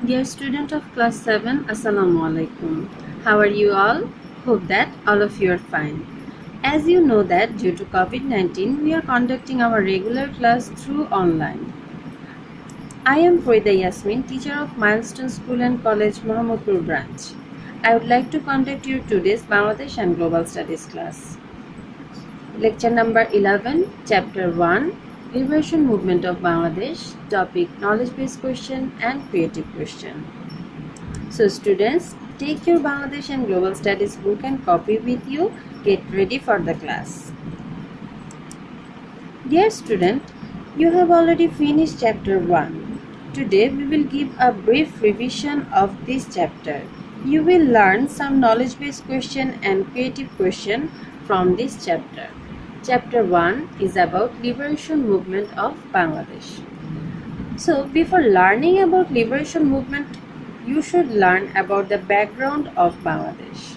Dear student of class 7, Assalamu alaikum. How are you all? Hope that all of you are fine. As you know that due to COVID-19, we are conducting our regular class through online. I am Frida Yasmin, teacher of Milestone School and College, Mohammedpur branch. I would like to conduct you today's Bangladesh and Global Studies class. Lecture number 11, Chapter 1, Liberation Movement of Bangladesh, topic Knowledge-Based Question and Creative Question. So students, take your Bangladesh and Global Studies book and copy with you. Get ready for the class. Dear student, you have already finished chapter 1. Today we will give a brief revision of this chapter. You will learn some knowledge-based question and creative question from this chapter. Chapter 1 is about liberation movement of Bangladesh. So before learning about liberation movement, you should learn about the background of Bangladesh.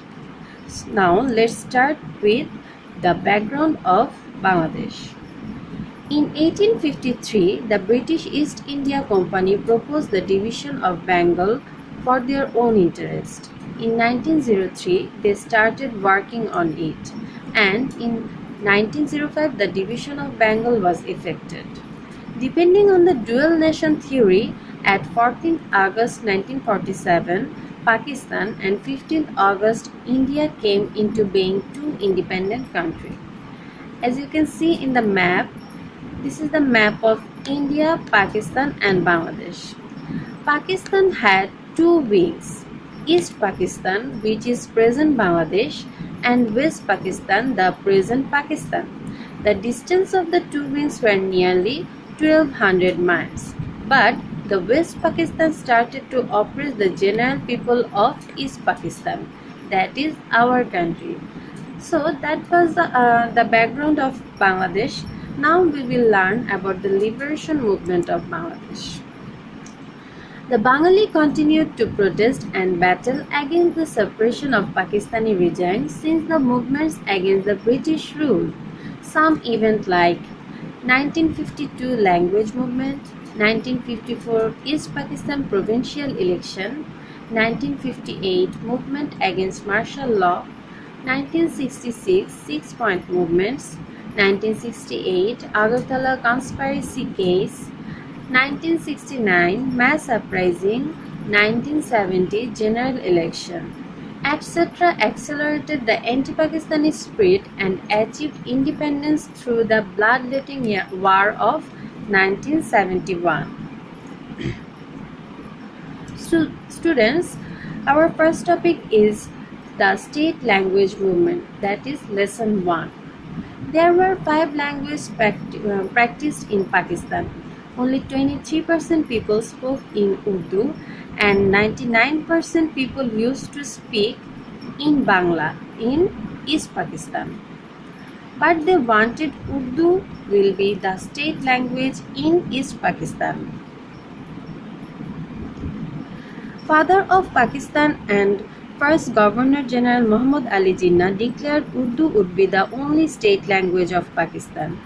Now let's start with the background of Bangladesh. In 1853, the British East India Company proposed the division of Bengal for their own interest. In 1903, they started working on it, and in 1905, the division of Bengal was effected. Depending on the dual nation theory, at 14th August 1947, Pakistan and 15th August, India came into being two independent countries. As you can see in the map, this is the map of India, Pakistan and Bangladesh. Pakistan had two wings, East Pakistan, which is present Bangladesh, and West Pakistan, the present Pakistan. The distance of the two wings were nearly 1200 miles. But the West Pakistan started to oppress the general people of East Pakistan, that is our country. So that was the background of Bangladesh. Now we will learn about the liberation movement of Bangladesh. The Bengali continued to protest and battle against the suppression of Pakistani regime since the movements against the British rule. Some events like 1952 language movement, 1954 East Pakistan provincial election, 1958 movement against martial law, 1966 six-point movements, 1968 Agartala conspiracy case, 1969 mass uprising, 1970 general election, etc. accelerated the anti-Pakistani spirit and achieved independence through the bloodletting war of 1971. Students, our first topic is the state language movement, that is lesson 1. There were 5 languages practiced in Pakistan. Only 23% people spoke in Urdu and 99% people used to speak in Bangla in East Pakistan. But they wanted Urdu will be the state language in East Pakistan. Father of Pakistan and first Governor General Muhammad Ali Jinnah declared Urdu would be the only state language of Pakistan.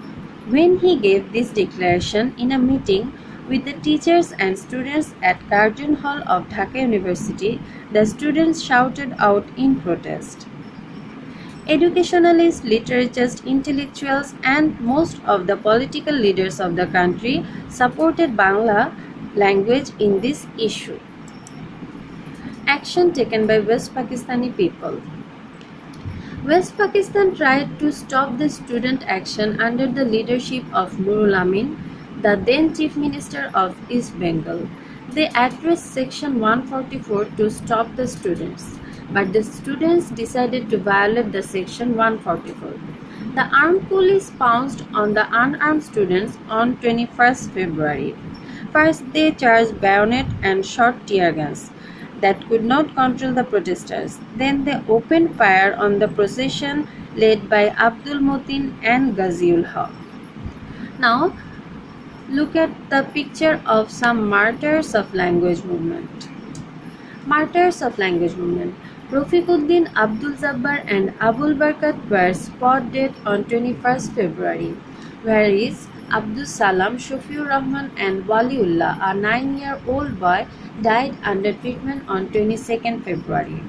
When he gave this declaration in a meeting with the teachers and students at Carlton Hall of Dhaka University, the students shouted out in protest. Educationalists, literatists, intellectuals, and most of the political leaders of the country supported Bangla language in this issue. Action taken by West Pakistani people. West Pakistan tried to stop the student action under the leadership of Nurul Amin, the then Chief Minister of East Bengal. They addressed Section 144 to stop the students, but the students decided to violate the Section 144. The armed police pounced on the unarmed students on 21st February. First, they charged bayonet and shot tear gas that could not control the protesters. Then they opened fire on the procession led by Abdul Motin and Ghaziul Haq. Now, look at the picture of some martyrs of language movement. Martyrs of language movement. Rafiquddin, Abdul Jabbar and Abul Barkat were spot dead on 21st February, whereas Abdul Salam, Shafiur Rahman, and Waliullah, a 9-year-old boy, died under treatment on 22nd February.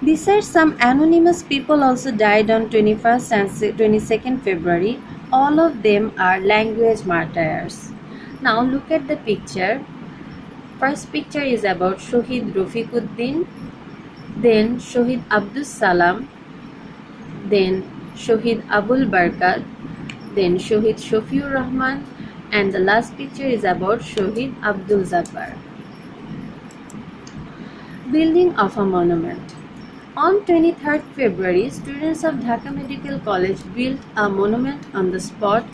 Besides, some anonymous people also died on 21st and 22nd February. All of them are language martyrs. Now look at the picture. First picture is about Shohid Rafiquddin, then Shohid Abdul Salam, then Shohid Abul Barkat, then Shohid Shafiur Rahman, and the last picture is about Shohid Abdul Jabbar. Building of a monument. On 23rd February, students of Dhaka Medical College built a monument on the spot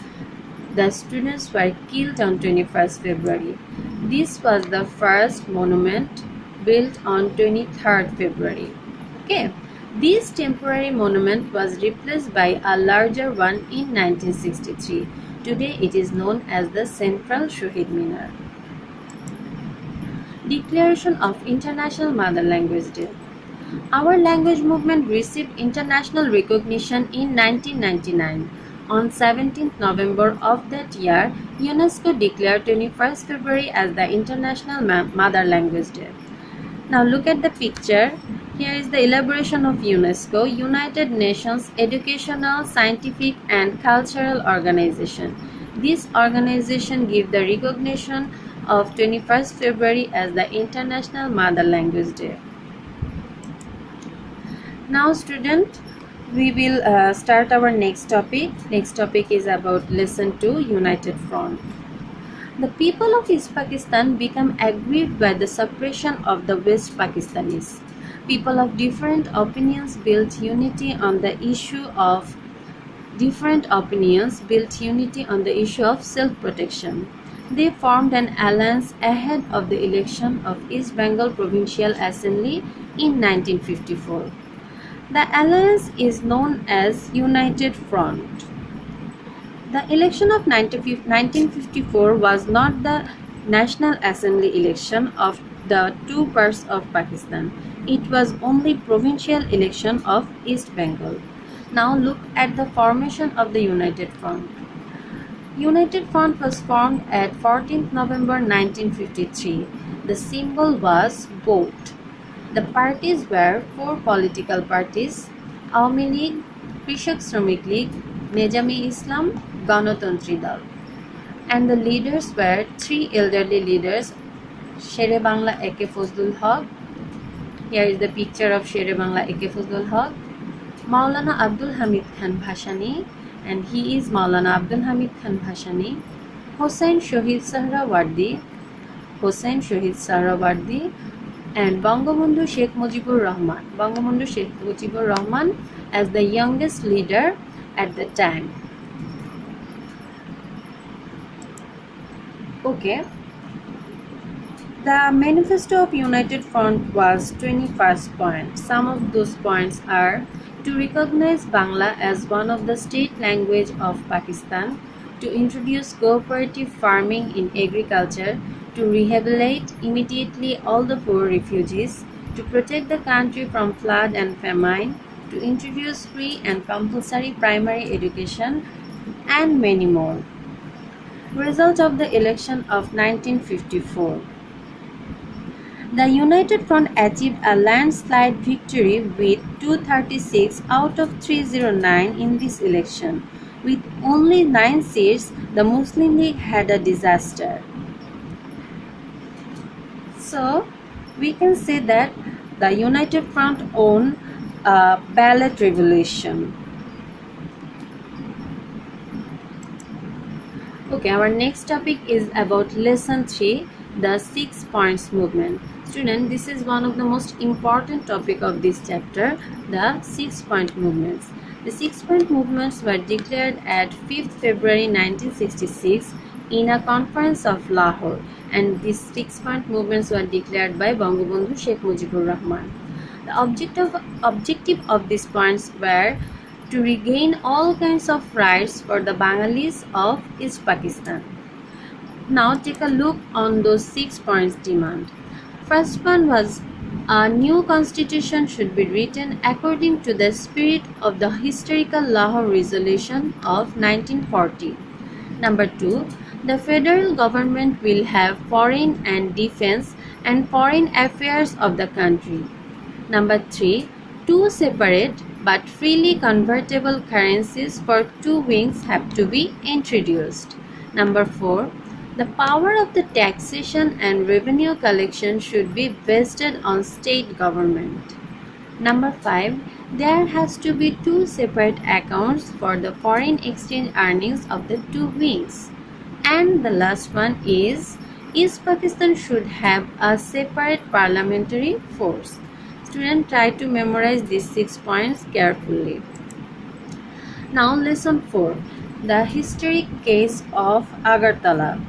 the students were killed on 21st February. This was the first monument built on 23rd February. Okay. This temporary monument was replaced by a larger one in 1963. Today it is known as the Central Shohid Minar. Declaration of International Mother Language Day. Our language movement received international recognition in 1999. On 17th November of that year, UNESCO declared 21st February as the International Mother Language Day. Now look at the picture. Here is the elaboration of UNESCO, United Nations Educational, Scientific and Cultural Organization. This organization gives the recognition of 21st February as the International Mother Language Day. Now student, we will start our next topic. Next topic is about lesson 2, United Front. The people of East Pakistan become aggrieved by the suppression of the West Pakistanis. People of different opinions built unity on the issue of self-protection. They formed an alliance ahead of the election of East Bengal Provincial Assembly in 1954. The alliance is known as United Front. The election of 1954 was not the National Assembly election of the two parts of Pakistan. It was only provincial election of East Bengal. Now look at the formation of the United Front. United Front was formed at 14th November 1953. The symbol was boat. The parties were four political parties: Awami League, Krishak Shramik League, Nizami Islam, Ganatantri Dal. And the leaders were three elderly leaders: Shere Bangla A.K. Fazlul Haq. Here is the picture of Shere Bangla A.K. Fazlul Haq. Maulana Abdul Hamid Khan Bhashani, and he is Maulana Abdul Hamid Khan Bhashani. Hossain Shohid Sahrawardi, and Bangabandhu Sheikh Mujibur Rahman as the youngest leader at the time. Okay. The manifesto of United Front was 21st point. Some of those points are: to recognize Bangla as one of the state language of Pakistan, to introduce cooperative farming in agriculture, to rehabilitate immediately all the poor refugees, to protect the country from flood and famine, to introduce free and compulsory primary education, and many more. Result of the election of 1954. The United Front achieved a landslide victory with 236 out of 309 in this election. With only 9 seats, the Muslim League had a disaster. So, we can say that the United Front won a ballot revolution. Okay, our next topic is about lesson 3, the 6 points movement. Student, this is one of the most important topic of this chapter, the 6-point movements. The 6-point movements were declared at 5th February 1966 in a conference of Lahore, and these 6-point movements were declared by Bangabandhu Sheikh Mujibur Rahman. The objective of these points were to regain all kinds of rights for the Bengalis of East Pakistan. Now take a look on those 6 points demand. First one was A new constitution should be written according to the spirit of the historical Lahore Resolution of 1940. Number 2. The federal government will have foreign and defense and foreign affairs of the country. Number 3. Two separate but freely convertible currencies for two wings have to be introduced. Number 4. The power of the taxation and revenue collection should be vested on state government. Number 5. There has to be two separate accounts for the foreign exchange earnings of the two wings. And the last one is East Pakistan should have a separate parliamentary force. Students, try to memorize these 6 points carefully. Now lesson 4. The historic case of Agartala.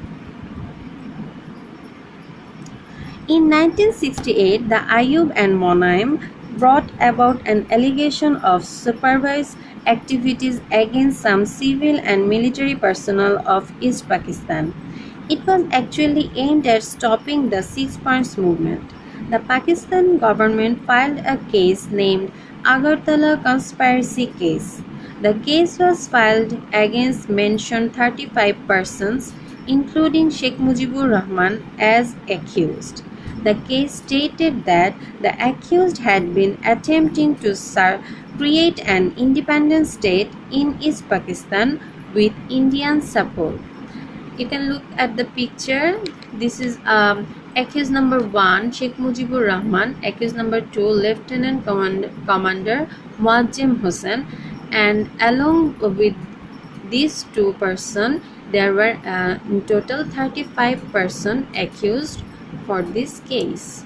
In 1968, the Ayub and Monaim brought about an allegation of supervised activities against some civil and military personnel of East Pakistan. It was actually aimed at stopping the 6 Points movement. The Pakistan government filed a case named Agartala Conspiracy Case. The case was filed against mentioned 35 persons, including Sheikh Mujibur Rahman, as accused. The case stated that the accused had been attempting to create an independent state in East Pakistan with Indian support. You can look at the picture. This is accused number 1, Sheikh Mujibur Rahman. Accused number 2, Lieutenant Commander Muazzam Hussain. And along with these two persons, there were in total 35 persons accused for this case.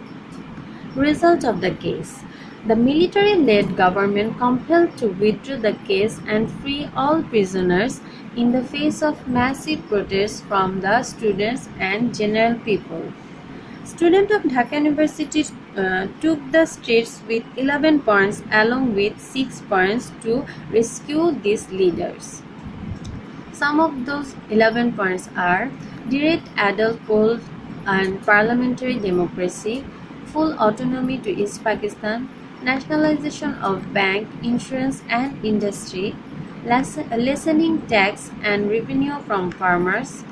Result of the case. The military-led government compelled to withdraw the case and free all prisoners in the face of massive protests from the students and general people. Students of Dhaka University took the streets with 11 points along with 6 points to rescue these leaders. Some of those 11 points are direct adult poll and parliamentary democracy, full autonomy to East Pakistan, nationalization of bank, insurance and industry, lessening tax and revenue from farmers,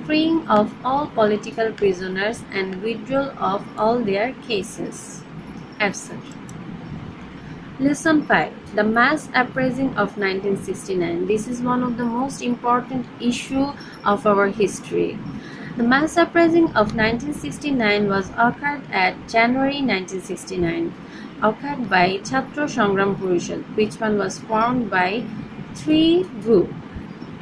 freeing of all political prisoners and withdrawal of all their cases, etc. Lesson 5. The Mass Uprising of 1969. This is one of the most important issues of our history. The Mass Uprising of 1969 was occurred at January 1969, occurred by Chhatra Sangram Parishad, which one was formed by 3 groups: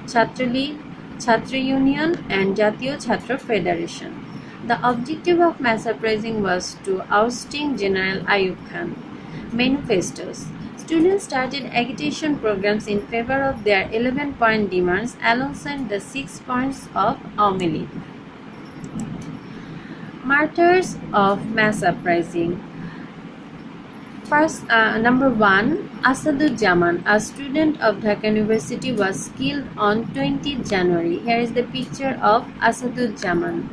Chhatra League, Chhatra Union and Jatiyo Chhatra Federation. The objective of mass uprising was to ousting General Ayub Khan. Manifestos. Students started agitation programs in favor of their 11-point demands alongside the 6 points of Awami League. Martyrs of mass uprising. First, number 1, Asaduzzaman, a student of Dhaka University, was killed on 20th January. Here is the picture of Asaduzzaman.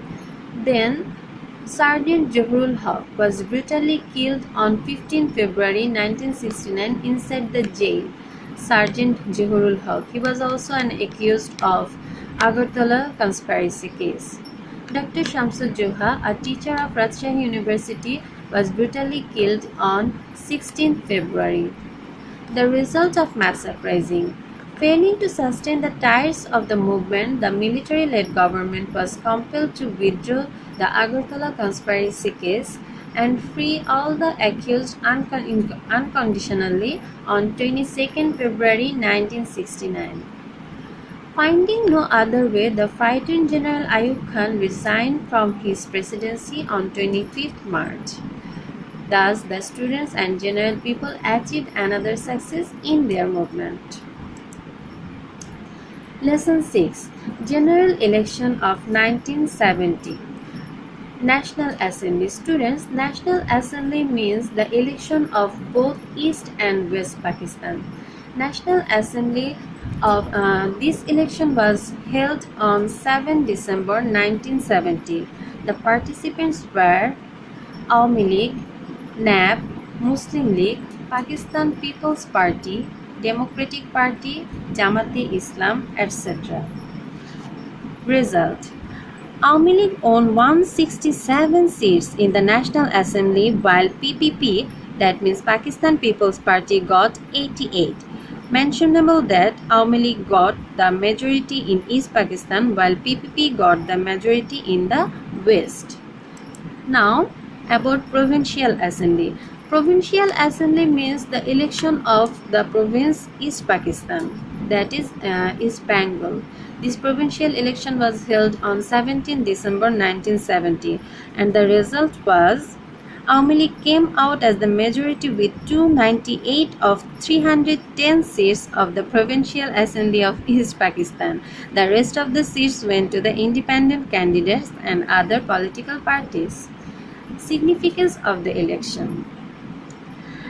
Then, Sergeant Johurul Haq was brutally killed on 15 February 1969 inside the jail. Sergeant Johurul Haq. He was also an accused of Agartala conspiracy case. Dr. Shamsud Joha, a teacher of Rajshahi University, was brutally killed on 16 February. The result of mass uprising. Failing to sustain the tires of the movement, the military-led government was compelled to withdraw the Agartala conspiracy case and free all the accused unconditionally on 22 February 1969. Finding no other way, the fighting General Ayub Khan resigned from his presidency on 25th March. Thus, the students and general people achieved another success in their movement. Lesson 6. General Election of 1970. National Assembly. Students, National Assembly means the election of both East and West Pakistan. National Assembly of this election was held on 7 December 1970. The participants were Awami League, NAP, Muslim League, Pakistan People's Party, Democratic Party, Jamaat-e-Islam, etc. Result: Awami League won 167 seats in the National Assembly while PPP, that means Pakistan People's Party, got 88. Mentionable that Awami League got the majority in East Pakistan while PPP got the majority in the West. Now about Provincial Assembly. Provincial Assembly means the election of the province East Pakistan, that is East Bengal. This provincial election was held on 17 December 1970 and the result was Awami League came out as the majority with 298 of 310 seats of the Provincial Assembly of East Pakistan. The rest of the seats went to the independent candidates and other political parties. Significance of the election.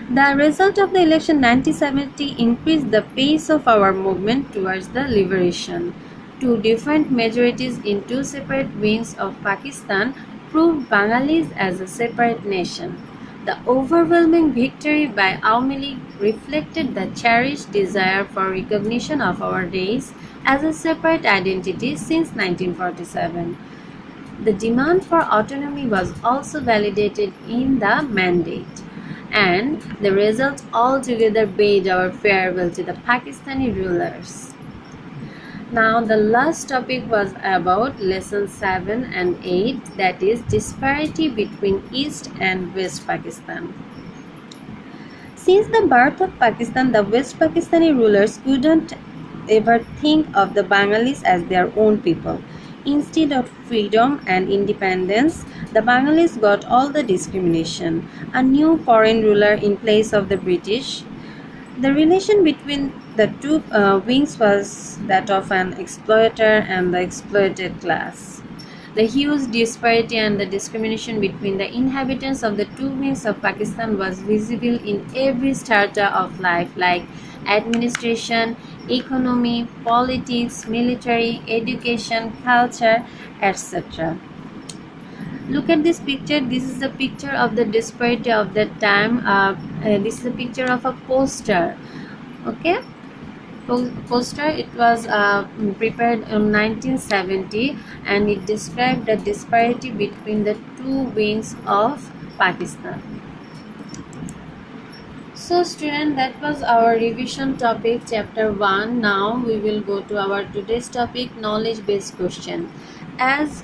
The result of the election 1970 increased the pace of our movement towards the liberation. Two different majorities in two separate wings of Pakistan proved Bengalis as a separate nation. The overwhelming victory by Awami League reflected the cherished desire for recognition of our race as a separate identity since 1947. The demand for autonomy was also validated in the mandate, and the result altogether bade our farewell to the Pakistani rulers. Now the last topic was about lesson 7 and 8, that is disparity between East and West Pakistan. Since the birth of Pakistan, the West Pakistani rulers couldn't ever think of the Bengalis as their own people. Instead of freedom and independence, the Bengalis got all the discrimination. A new foreign ruler in place of the British. The relation between the two wings was that of an exploiter and the exploited class. The huge disparity and the discrimination between the inhabitants of the two wings of Pakistan was visible in every strata of life, like administration, economy, politics, military, education, culture, etc. Look at this picture. This is a picture of the disparity of that time. This is a picture of a poster. Okay, poster. It was prepared in 1970, and it described the disparity between the two wings of Pakistan. So student, that was our revision topic chapter 1. Now we will go to our today's topic, knowledge based question. As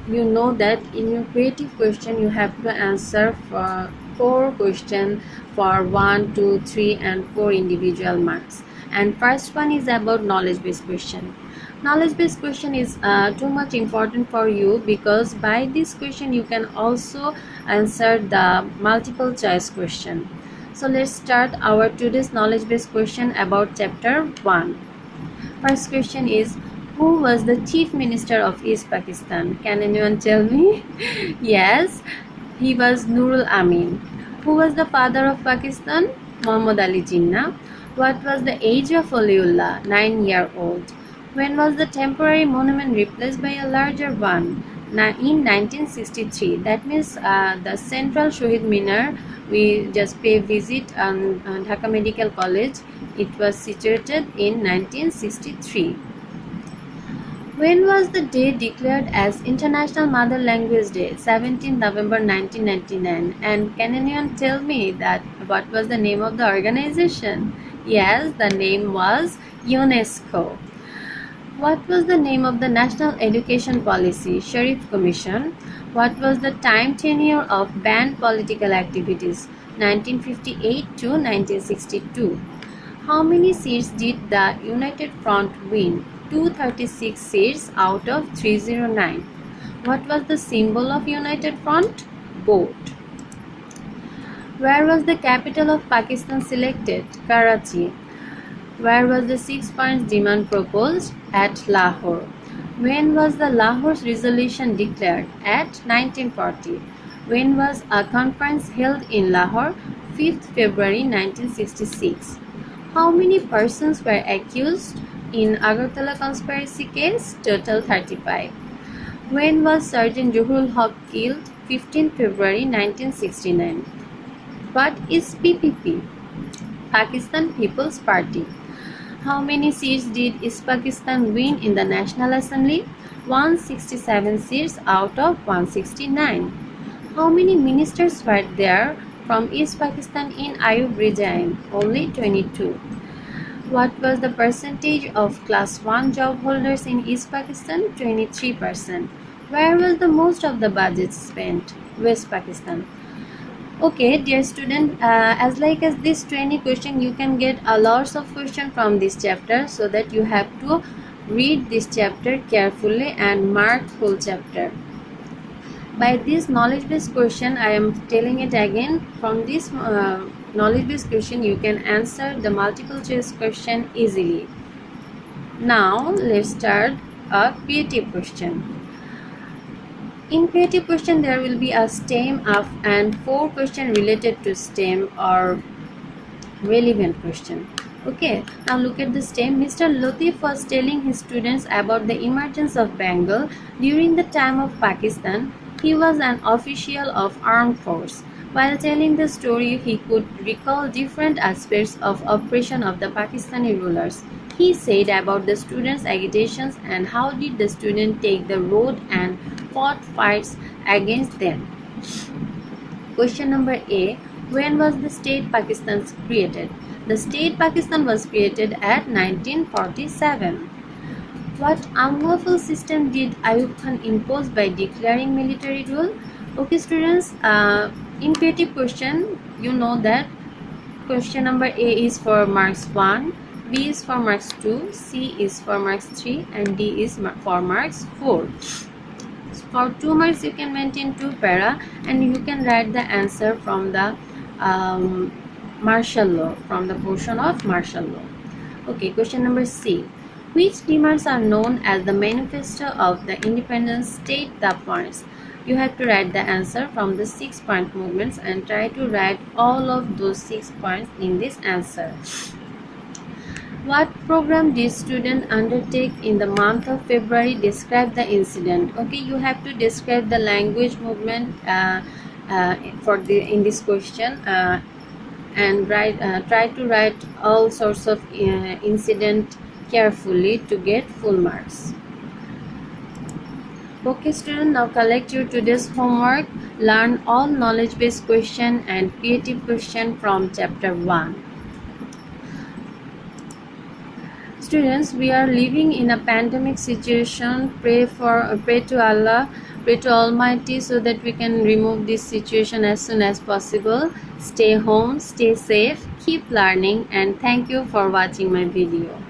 you know that in your creative question you have to answer for 4 questions for 1, 2, 3 and 4 individual marks. And first one is about knowledge based question. Knowledge based question is too much important for you because by this question you can also answer the multiple choice question. So let's start our today's knowledge based question about chapter 1. First question is, who was the chief minister of East Pakistan? Can anyone tell me? Yes, he was Nurul Amin. Who was the father of Pakistan? Muhammad Ali Jinnah. What was the age of Waliullah? 9-year-old. When was the temporary monument replaced by a larger one? In 1963. That means the central Shohid Minar, we just pay visit on Dhaka Medical College. It was situated in 1963. When was the day declared as International Mother Language Day? 17 November 1999. And can anyone tell me that what was the name of the organization? Yes, the name was UNESCO. What was the name of the National Education Policy? Sharif Commission. What was the time tenure of banned political activities? 1958 to 1962. How many seats did the United Front win? 236 seats out of 309. What was the symbol of United Front? Boat. Where was the capital of Pakistan selected? Karachi. Where was the 6 points demand proposed? At Lahore. When was the Lahore Resolution declared? At 1940. When was a conference held in Lahore? 5th February 1966. How many persons were accused in Agartala conspiracy case? Total 35. When was Sergeant Johurul Haq killed? 15 February 1969. What is PPP? Pakistan People's Party. How many seats did East Pakistan win in the National Assembly? 167 seats out of 169. How many ministers were there from East Pakistan in Ayub regime? Only 22. What was the percentage of class 1 job holders in East Pakistan? 23%. Where was the most of the budget spent? West Pakistan. Okay, dear student, as this 20 question, you can get a lots of question from this chapter, so that you have to read this chapter carefully and mark full chapter. By this knowledge based question, I am telling it again, from this knowledge based question you can answer the multiple choice question easily. Now let's start a creative question. In creative question, there will be a STEM and 4 questions related to STEM or relevant question. Okay, now look at the STEM. Mr. Latif was telling his students about the emergence of Bengal during the time of Pakistan. He was an official of armed force. While telling the story, he could recall different aspects of oppression of the Pakistani rulers. He said about the students' agitations and how did the students take the road and fought fights against them. Question number A. When was the state Pakistan created? The state Pakistan was created at 1947. What unlawful system did Ayub Khan impose by declaring military rule? Okay students, in creative question, you know that question number A is for marks 1, B is for marks 2, C is for marks 3 and D is for marks 4. For 2 marks you can maintain 2 para and you can write the answer from the martial law, from the portion of martial law. Okay, question number C. Which demands are known as the manifesto of the independent state? The points. You have to write the answer from the 6-point movements and try to write all of those 6 points in this answer. What program did students undertake in the month of February? Describe the incident. Okay, you have to describe the language movement in this question and try to write all sorts of incident carefully to get full marks. Okay student, now collect your today's homework. Learn all knowledge based question and creative question from chapter 1. Students, we are living in a pandemic situation. Pray to Allah, pray to Almighty so that we can remove this situation as soon as possible. Stay home, stay safe, keep learning, and thank you for watching my video.